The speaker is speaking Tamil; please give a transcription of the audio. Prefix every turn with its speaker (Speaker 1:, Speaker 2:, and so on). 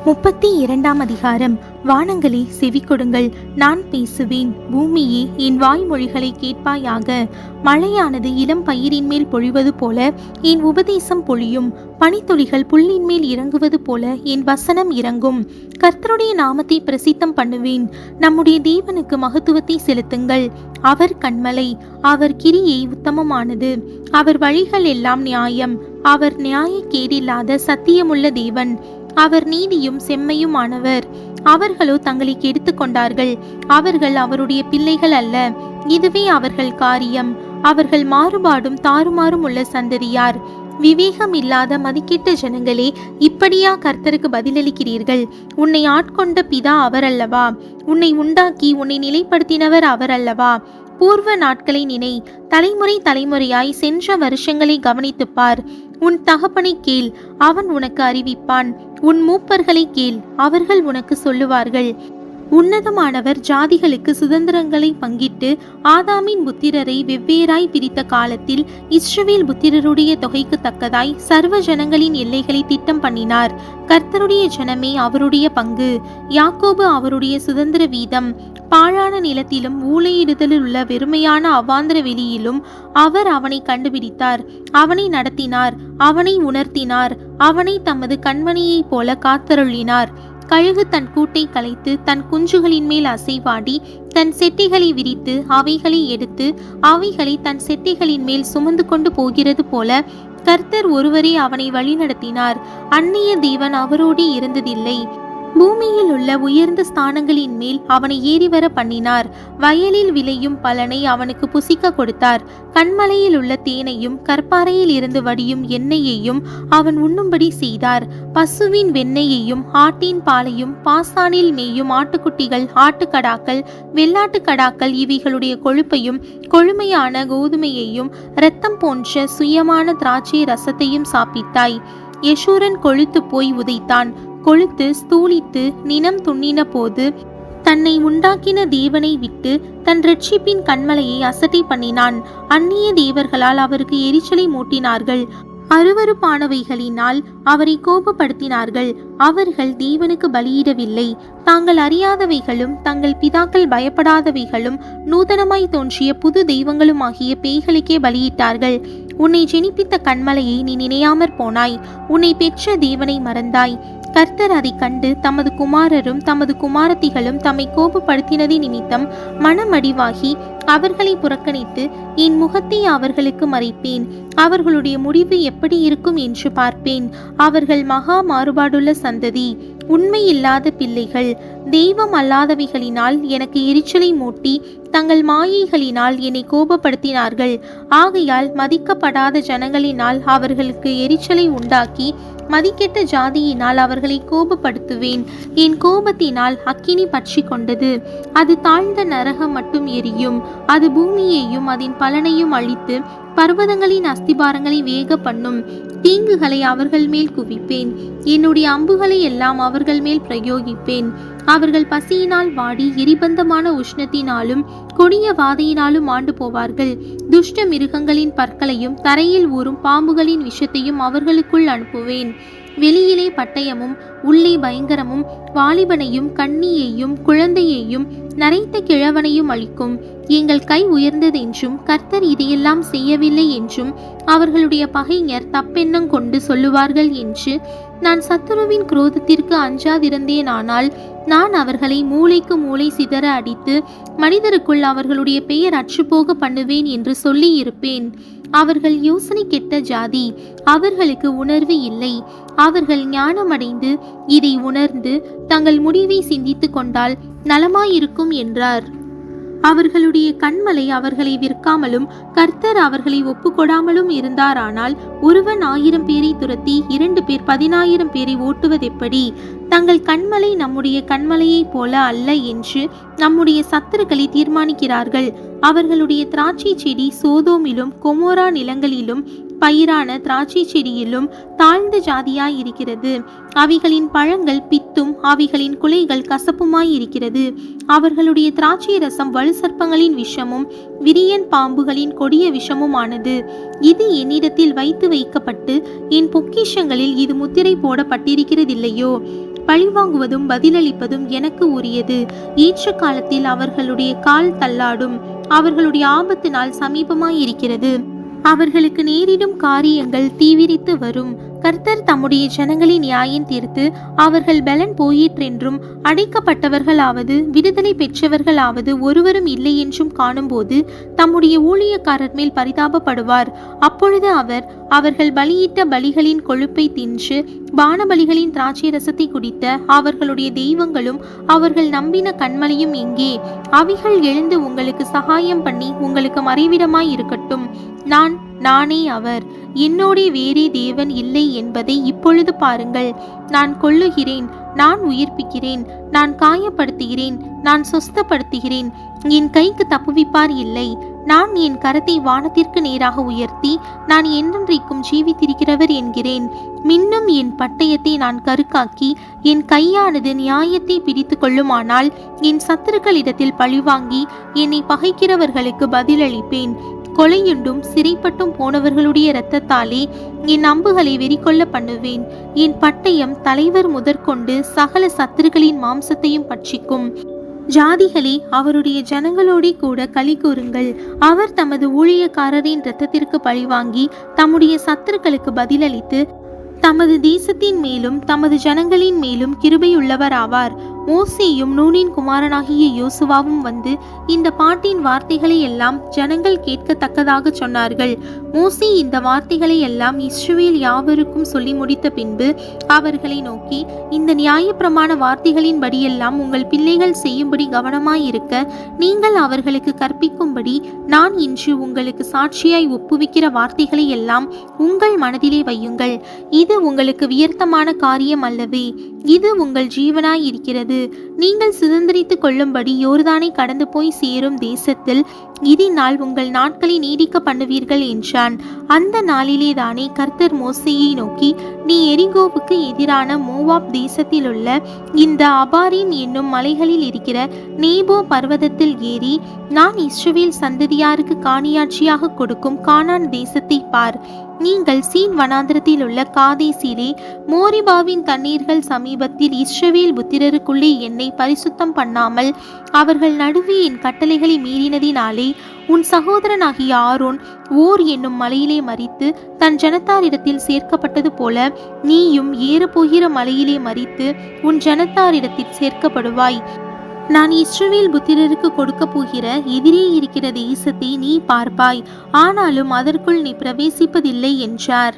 Speaker 1: 32ஆம் அதிகாரம். வானங்களே செவி கொடுங்கள், நான் பேசுவேன். பூமியே என் வாய்மொழிகளை கேட்பாயாக. மழையானது இளம் பயிரின் மேல் பொழிவது போல என் உபதேசம் பொழியும். பனித்துளிகள் புல்லின் மேல் இறங்குவது போல என் வசனம் இறங்கும். கர்த்தருடைய நாமத்தை பிரசித்தம் பண்ணுவேன். நம்முடைய தேவனுக்கு மகத்துவத்தை செலுத்துங்கள். அவர் கன்மலை, அவர் கிரியை உத்தமமானது. அவர் வழிகள் எல்லாம் நியாயம். அவர் நியாயக்கேடில்லாத சத்தியமுள்ள தேவன். அவர் நீதியும் செம்மையுமானவர். அவர்களோ தங்களை கெடுத்துக் கொண்டார்கள். அவர்கள் அவருடைய பிள்ளைகள் அல்ல. இதுவே அவர்கள் காரியம். அவர்கள் மாறுபாடும் தாறுமாறும் உள்ள சந்ததியார். விவேகம் இல்லாத மதிக்கெட்ட ஜனங்களே, இப்படியா கர்த்தருக்கு பதிலளிக்கிறீர்கள்? உன்னை ஆட்கொண்ட பிதா அவர் அல்லவா? உன்னை உண்டாக்கி உன்னை நிலைப்படுத்தினவர் அவர் அல்லவா? பூர்வ நாட்களை நினை, தலைமுறை தலைமுறையாய் சென்ற வருஷங்களை கவனித்துப்பார். உன் தகப்பனை கேள், அவன் உனக்கு அறிவிப்பான். உன் மூப்பர்களை கேள், அவர்கள் உனக்கு சொல்லுவார்கள். உன்னதமானவர் ஜாதிகளுக்கு சுதந்திரங்களை பங்கிட்டு ஆதாமின் புத்திரரை வெவ்வேறாய் பிரித்த காலத்தில் இஸ்ரவேல் புத்திரருடைய தொகைக்கு தக்கதாய் சர்வ ஜனங்களின் எல்லைகளை திட்டம் பண்ணினார். கர்த்தருடைய ஜனமே அவருடைய பங்கு, யாக்கோபு அவருடைய சுதந்திர வீதம். பாழான நிலத்திலும் ஊளையிடுதலில் உள்ள வெறுமையான அவாந்திர வெளியிலும் அவர் அவனை கண்டுபிடித்தார். அவனை நடத்தினார், அவனை உணர்த்தினார். அவனை தமது கண்மணியைப் போல காத்தருளினார். கழுகு தன் கூட்டை கலைத்து தன் குஞ்சுகளின் மேல் அசைவாடி தன் செட்டிகளை விரித்து அவைகளை எடுத்து அவைகளை தன் செட்டிகளின் மேல் சுமந்து கொண்டு போகிறது போல கர்த்தர் ஒருவரே அவனை வழிநடத்தினார். அந்நிய தேவன் அவரோடு இருந்ததில்லை. பூமியில் உள்ள உயர்ந்த ஸ்தானங்களின் மேல் அவனை ஏறி வர பண்ணினார். வயலில் விளையும் பலனை அவனுக்கு புசிக்க கொடுத்தார். கண்மலையில் உள்ள தேனையும் கற்பாறையில் இருந்து வடியும் எண்ணெயையும் அவன் உண்ணும்படி செய்தார். பசுவின் வெண்ணெயையும் ஆட்டின் பாலையும் பாசானில் மேயும் ஆட்டுக்குட்டிகள், ஆட்டுக்கடாக்கள், வெள்ளாட்டுக்கடாக்கள் இவைகளுடைய கொழுப்பையும் கொழுமையான கோதுமையையும் இரத்தம் போன்ற சுயமான திராட்சை ரசத்தையும் சாப்பிட்டாய். யெஷூரன் கொழுத்து போய் உதைத்தான். கொழுத்து ஸ்தூலித்து நினம் துண்ணின போது தன்னை உண்டாக்கின தேவனை விட்டு தன் இரட்சிப்பின் கண்மலையை அசட்டை பண்ணினான். அந்நிய தேவர்களால் அவருக்கு எரிச்சலை மூட்டினார்கள். அருவருப்பானவைகளினால் அவரை கோபப்படுத்தினார்கள். அவர்கள் தேவனுக்கு பலியிடவில்லை. தாங்கள் அறியாதவைகளும் தங்கள் பிதாக்கள் பயப்படாதவைகளும் நூதனமாய் தோன்றிய புது தெய்வங்களும் ஆகிய பேய்களுக்கே பலியிட்டார்கள். உன்னை ஜெனிப்பித்த கண்மலையை நீ நினையாமற் போனாய். உன்னை பெற்ற தேவனை மறந்தாய். கர்த்தர் அதை கண்டு தமது குமாரரும் தமது குமாரத்திகளும் தம்மை கோபப்படுத்தினதை நிமித்தம் மனமடிவாகி அவர்களை புறக்கணித்து என் முகத்தை அவர்களுக்கு மறைப்பேன். அவர்களுடைய முடிவு எப்படி இருக்கும் என்று பார்ப்பேன். அவர்கள் மகா மாறுபாடுள்ள சந்ததி, உண்மையில்லாத பிள்ளைகள். தெய்வம் அல்லாதவைகளினால் எனக்கு எரிச்சலை மூட்டி தங்கள் மாயைகளினால் என்னை கோபப்படுத்தினார்கள். ஆகையால் மதிக்கப்படாத ஜனங்களினால் அவர்களுக்கு எரிச்சலை உண்டாக்கி மதிக்கெட்ட ஜாதியினால் அவர்களை கோபப்படுத்துவேன். என் கோபத்தினால் அக்கினி பற்றி கொண்டது. அது தாழ்ந்த நரகம் மட்டும் எரியும். அது பூமியையும் அதன் பலனையும் அழித்து பர்வதங்களின் அஸ்திபாரங்களை வேக பண்ணும். தீங்குகளை அவர்கள் மேல் குவிப்பேன். என்னுடைய அம்புகளை எல்லாம் அவர்கள் மேல் பிரயோகிப்பேன். அவர்கள் பசியினால் வாடி எரிபந்தமான உஷ்ணத்தினாலும் கொடிய வாதையினாலும் ஆண்டு போவார்கள். துஷ்ட மிருகங்களின் பற்களையும் தரையில் ஊறும் பாம்புகளின் விஷத்தையும் அவர்களுக்குள் அனுப்புவேன். வெளியிலே பட்டயமும் உள்ளே பயங்கரமும் வாலிபனையும் கண்ணியையும் குழந்தையையும் நரைத்த கிழவனையும் அளிக்கும். எங்கள் கை உயர்ந்ததென்றும் கர்த்தர் இதையெல்லாம் செய்யவில்லை என்றும் அவர்களுடைய பகைஞர் தப்பெண்ணம் கொண்டு சொல்லுவார்கள் என்று நான் சத்துருவின் குரோதத்திற்கு அஞ்சாதிருந்தேனானால் நான் அவர்களை மூளைக்கு மூளை சிதற அடித்து மனிதருக்குள் அவர்களுடைய பெயர் அற்றுப்போக பண்ணுவேன் என்று சொல்லி இருப்பேன். அவர்கள் யோசனை கெட்ட ஜாதி, அவர்களுக்கு உணர்வு இல்லை. அவர்கள் ஞானமடைந்து இதை உணர்ந்து தங்கள் முடிவை சிந்தித்து கொண்டால் நலமாயிருக்கும் என்றார். அவர்களுடைய கண்மலை அவர்களை விற்காமலும் கர்த்தர் அவர்களை ஒப்புக்கொடாமலும் இருந்தாரானால் ஒருவன் 1000 பேரை துரத்தி 2 பேர் 10,000 பேரை ஓட்டுவதெப்படி? தங்கள் கண்மலை நம்முடைய கண்மலையைப் போல அல்ல என்று நம்முடைய சத்துருக்களை தீர்மானிக்கிறார்கள். அவர்களுடைய திராட்சை செடி சோதோமிலும் கொமோரா நிலங்களிலும் பயிரான திராட்சை செடியிலும் தாழ்ந்த ஜாதியாய் இருக்கிறது. அவைகளின் பழங்கள் பித்தும் அவைகளின் குலைகள் கசப்புமாய் இருக்கிறது. அவர்களுடைய திராட்சை ரசம் வலு சர்ப்பங்களின் விஷமும் விரியன் பாம்புகளின் கொடிய விஷமுமானது. இது என்னிடத்தில் வைக்கப்பட்டு என் பொக்கிஷங்களில் இது முத்திரை போடப்பட்டிருக்கிறதில்லையோ? பழிவாங்குவதும் பதிலளிப்பதும் எனக்கு உரியது. ஏற்ற காலத்தில் அவர்களுடைய கால் தள்ளாடும். அவர்களுடைய ஆபத்து நாள் சமீபமாயிருக்கிறது. அவர்களுக்கு நேரிடும் காரியங்கள் தீவிரித்து வரும். கர்த்தர் தம்முடைய ஜனங்களை நியாயம் தீர்த்து அவர்கள் பலன் போயிற்றென்றும் அடைக்கப்பட்டவர்களாவது விடுதலை பெற்றவர்களாவது ஒருவரும் இல்லை என்றும் காணும்போது தம்முடைய ஊழியக்காரர் மேல் பரிதாபப்படுவார். அப்பொழுது அவர்கள் பலியிட்ட பலிகளின் கொழுப்பை தின்று பானபலிகளின் திராட்சை ரசத்தை குடித்த அவர்களுடைய தெய்வங்களும் அவர்கள் நம்பின கண்மலையும் எங்கே? அவைகள் எழுந்து உங்களுக்கு சகாயம் பண்ணி உங்களுக்கு மறைவிடமாய் இருக்கட்டும். நானே அவர், என்னோடே வேறே தேவன் இல்லை என்பதை இப்பொழுது பாருங்கள். நான் கொல்லுகிறேன், நான் உயிர்ப்பிக்கிறேன், நான் காயப்படுத்துகிறேன், நான் சொஸ்தப்படுத்துகிறேன். என் கைக்கு தப்புவிப்பார் இல்லை. நான் என் கரத்தை வானத்திற்கு நேராக உயர்த்தி நான் என்றென்றைக்கும் ஜீவித்திருக்கிறவர் என்கிறேன். மின்னும் என் பட்டயத்தை நான் கருக்காக்கி என் கையானது நியாயத்தை பிடித்து கொள்ளுமானால் என் சத்துருக்களிடத்தில் பழிவாங்கி என்னை பகைக்கிறவர்களுக்கு பதிலளிப்பேன். கொலையுண்டும் சிறைப்பட்டும் போனவர்களுடைய இரத்தத்தாலே என் அம்புகளை வெறிகொள்ள பண்ணுவேன். என் பட்டயம் தலைவர் முதற்கொண்டு சகல சத்துருக்களின் மாம்சத்தையும் பட்சிக்கும். ஜாதிகளே, அவருடைய ஜனங்களோடே கூட களி கூறுங்கள். அவர் தமது ஊழியக்காரரின் இரத்தத்திற்கு பழிவாங்கி தம்முடைய சத்துருக்களுக்கு பதிலளித்து தமது தேசத்தின் மேலும் தமது ஜனங்களின் மேலும் கிருபையுள்ளவராவார். மோசேயும் நூனின் குமாரனாகிய யோசுவாவும் வந்து இந்த பாட்டின் வார்த்தைகளை எல்லாம் ஜனங்கள் கேட்கத்தக்கதாக சொன்னார்கள். மோசே இந்த வார்த்தைகளை எல்லாம் இஸ்ரவேல் யாவருக்கும் சொல்லி முடித்த பின்பு அவர்களை நோக்கி, இந்த நியாயப்பிரமாண வார்த்தைகளின்படியெல்லாம் உங்கள் பிள்ளைகள் செய்யும்படி கவனமாயிருக்க நீங்கள் அவர்களுக்கு கற்பிக்கும்படி நான் இன்று உங்களுக்கு சாட்சியாய் ஒப்புவிக்கிற வார்த்தைகளை எல்லாம் உங்கள் மனதிலே வையுங்கள். இது உங்களுக்கு வியர்த்தமான காரியம் அல்லவே, இது உங்கள் ஜீவனாய் இருக்கிறது. நீங்கள் சுதந்திரித்துக் கொள்ளும்படி யோர்தானை கடந்து போய் சேரும் தேசத்தில் இதனால் உங்கள் நாட்களை நீடிக்க பண்ணுவீர்கள் என்றான். அந்த நாளிலே தானே கர்த்தர் மோசேயை நோக்கி, நீ எரிகோவுக்கு எதிரான மோவாப் தேசத்தில் உள்ள இந்த அபாரீம் என்னும் மலைகளில் இருக்கிற நேபோ பர்வதத்தில் ஏறி நான் இஸ்ரவேல் சந்ததியாருக்கு காணியாட்சியாக கொடுக்கும் கானான் தேசத்தை பார். நீங்கள் சீன் வனாந்திரத்தில் உள்ள காதேசிலே மோரிபாவின் தண்ணீர்கள் சமீபத்தில் இஸ்ரவேல் புத்திரருக்குள்ளே என்னை பரிசுத்தம் பண்ணாமல் அவர்கள் நடுவே என் கட்டளைகளை மீறினதினாலே உன் சகோதரனாகிய ஆரோன் ஓர் என்னும் மலையிலே மரித்து தன் ஜனத்தாரிடத்தில் சேர்க்கப்பட்டது போல நீயும் ஏறப்போகிற மலையிலே மரித்து உன் ஜனத்தாரிடத்தில் சேர்க்கப்படுவாய். நான் இஸ்ரவேல் புத்திரருக்கு கொடுக்க போகிற எதிரே இருக்கிற தேசத்தை நீ பார்ப்பாய், ஆனாலும் அதற்குள் நீ பிரவேசிப்பதில்லை என்றார்.